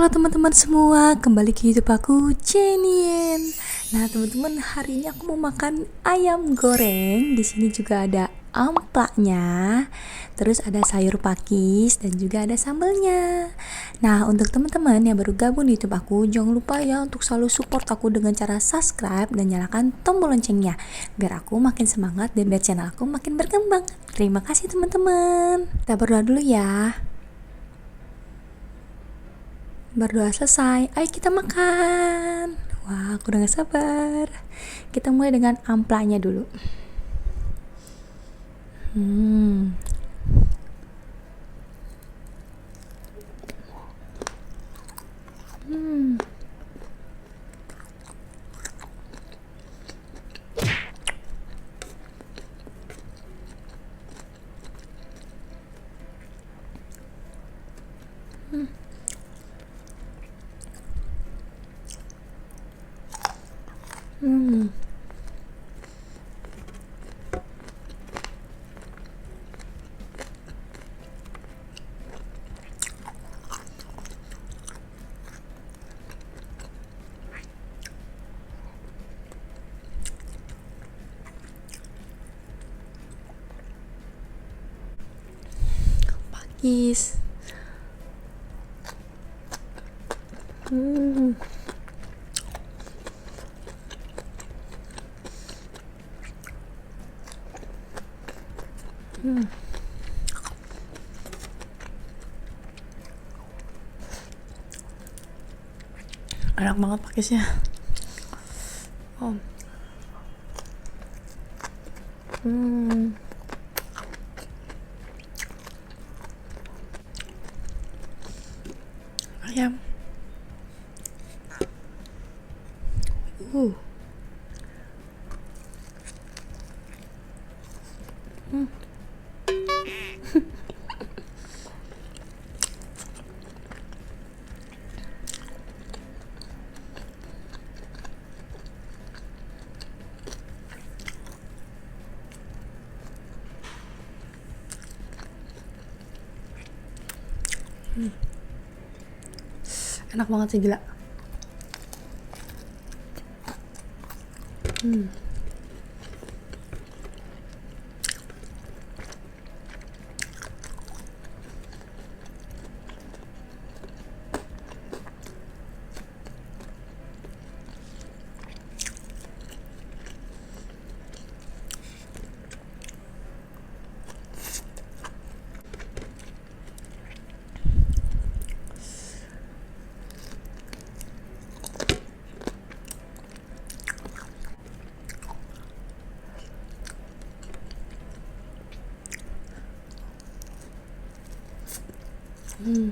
Halo teman-teman semua, kembali ke YouTube aku, Jenien. Nah, teman-teman, hari ini aku mau makan ayam goreng. Di sini juga ada amplaknya. Terus ada sayur pakis dan juga ada sambelnya. Nah, untuk teman-teman yang baru gabung di YouTube aku, jangan lupa ya untuk selalu support aku dengan cara subscribe dan nyalakan tombol loncengnya biar aku makin semangat dan biar channel aku makin berkembang. Terima kasih teman-teman. Kita berdoa dulu ya. Berdoa selesai, ayo kita makan. Wah, aku udah gak sabar. Kita mulai dengan amplanya dulu. Hmm. Hmm. Hmm. Pakis. Hmm. Hmm. Enak banget pakisnya. Oh. Hmm. Ayam. Uh. Hmm. Enak banget sih, gila. Hmm. Hmm.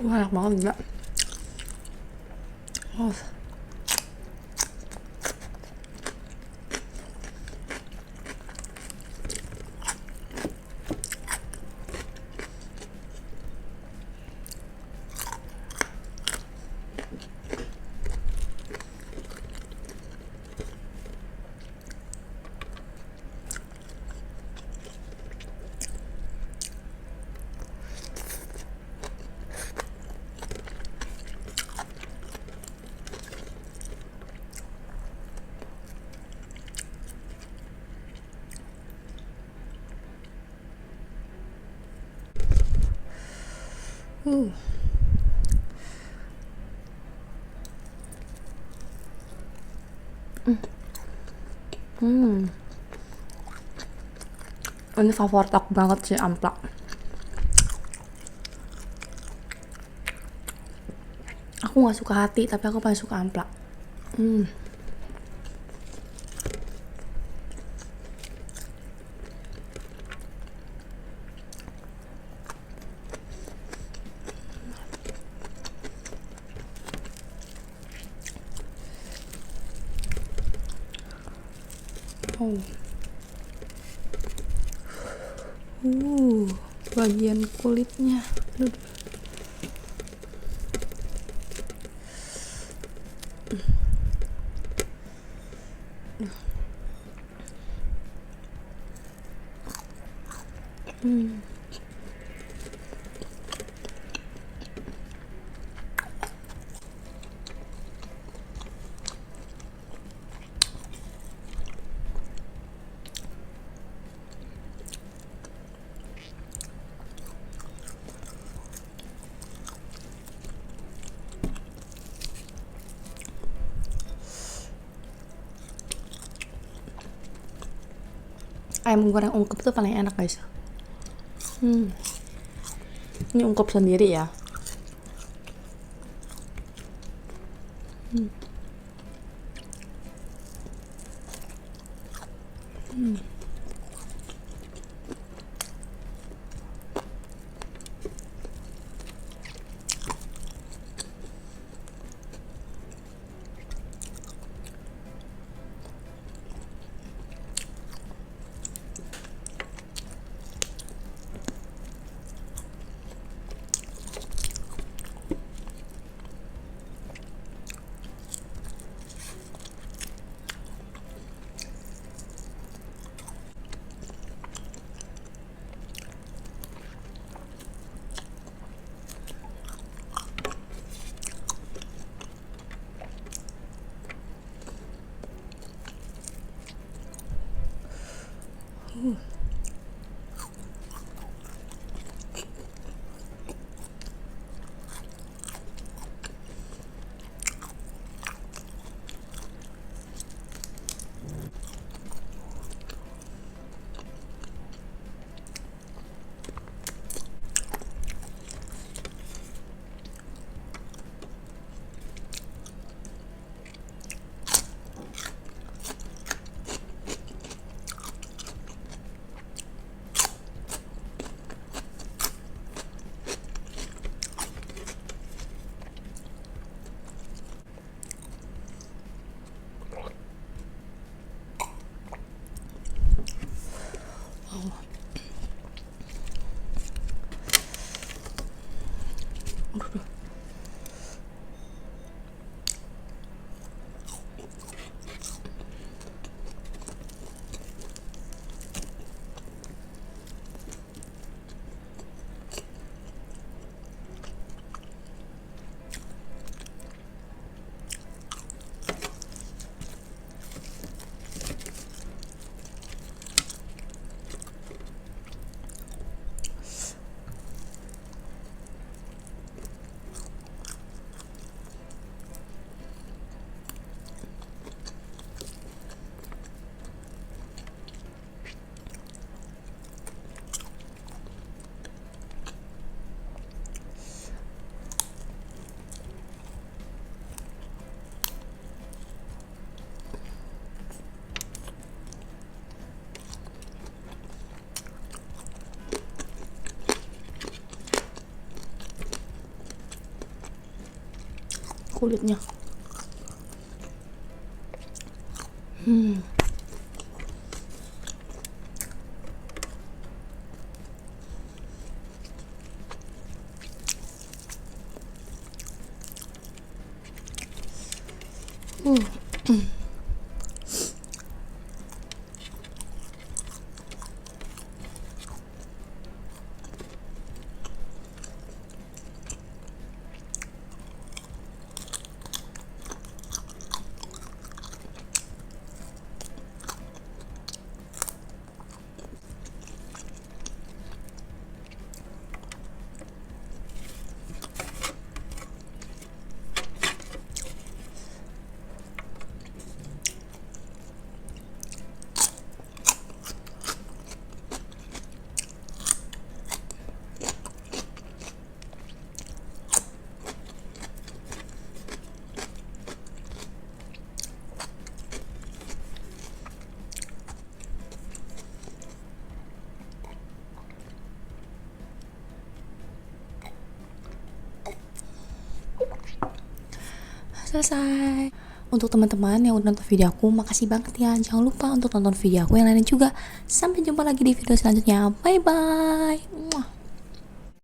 Wah, enak banget, gila. Oh. Uh. Hmm. Ini favorit aku banget sih, amplak. Aku gak suka hati, tapi aku paling suka amplak. Hmm. Oh. Bagian kulitnya. Aduh. Ayam goreng ungkep tuh paling enak guys. Ini ungkep sendiri ya. Kulitnya. Selesai. Untuk teman-teman yang udah nonton video aku, makasih banget ya. Jangan lupa untuk nonton video aku yang lain juga. Sampai jumpa lagi di video selanjutnya. Bye bye.